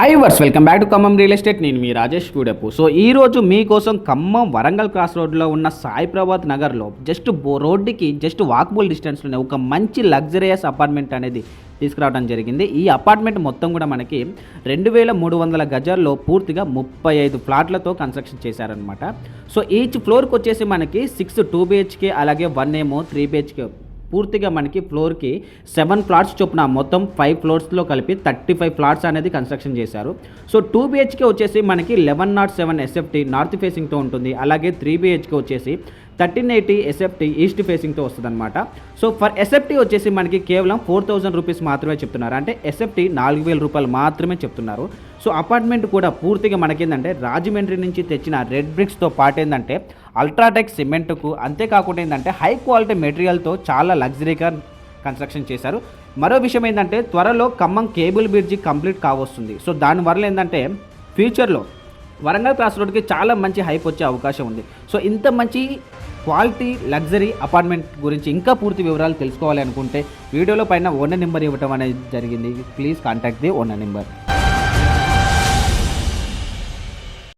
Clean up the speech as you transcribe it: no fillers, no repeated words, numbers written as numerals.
Hi వర్స్ welcome back to Khammam real estate. నేను మీ రాజేష్ కూడెప్పు. సో ఈరోజు మీకోసం ఖమ్మం వరంగల్ క్రాస్ రోడ్లో ఉన్న సాయిప్రభాత్ నగర్లో రోడ్డుకి జస్ట్ వాకబుల్ డిస్టెన్స్లోనే ఒక మంచి లగ్జరియస్ అపార్ట్మెంట్ అనేది తీసుకురావడం జరిగింది. ఈ అపార్ట్మెంట్ మొత్తం కూడా మనకి 2300 గజాల్లో పూర్తిగా 35 ఫ్లాట్లతో కన్స్ట్రక్షన్ చేశారనమాట. సో ఈచ్ ఫ్లోర్కి వచ్చేసి మనకి 6 2 BHK అలాగే 1 ఏమో 3 BHK పూర్తిగా మనకి ఫ్లోర్కి 7 ఫ్లాట్స్ చొప్పున మొత్తం 5 ఫ్లోర్స్లో కలిపి 35 ఫ్లాట్స్ అనేది కన్స్ట్రక్షన్ చేశారు. సో 2 BHK వచ్చేసి మనకి 1107 SFT నార్త్ ఫేసింగ్తో ఉంటుంది. అలాగే 3 BHK వచ్చేసి 1380 SFT ఈస్ట్ ఫేసింగ్తో వస్తుంది అనమాట. సో ఫర్ SFT వచ్చేసి మనకి కేవలం 4000 రూపీస్ మాత్రమే చెప్తున్నారు. అంటే SFT 4000 రూపాయలు మాత్రమే చెప్తున్నారు. సో అపార్ట్మెంట్ కూడా పూర్తిగా మనకేంటంటే రాజమండ్రి నుంచి తెచ్చిన రెడ్ బ్రిక్స్తో పాటు ఏంటంటే అల్ట్రాటెక్ సిమెంట్కు అంతేకాకుండా ఏంటంటే హై క్వాలిటీ మెటీరియల్తో చాలా లగ్జరీగా కన్స్ట్రక్షన్ చేశారు. మరో విషయం ఏంటంటే త్వరలో ఖమ్మం కేబుల్ బ్రిడ్జి కంప్లీట్ కావస్తుంది. సో దానివల్ల ఏంటంటే ఫ్యూచర్లో వరంగల్ క్రాస్ రోడ్కి చాలా మంచి హైప్ వచ్చే అవకాశం ఉంది. సో ఇంత మంచి క్వాలిటీ లగ్జరీ అపార్ట్మెంట్ గురించి ఇంకా పూర్తి వివరాలు తెలుసుకోవాలి అనుకుంటే వీడియోలో పైన ఓనర్ నెంబర్ ఇవ్వడం అనేది జరిగింది. Please contact the owner number.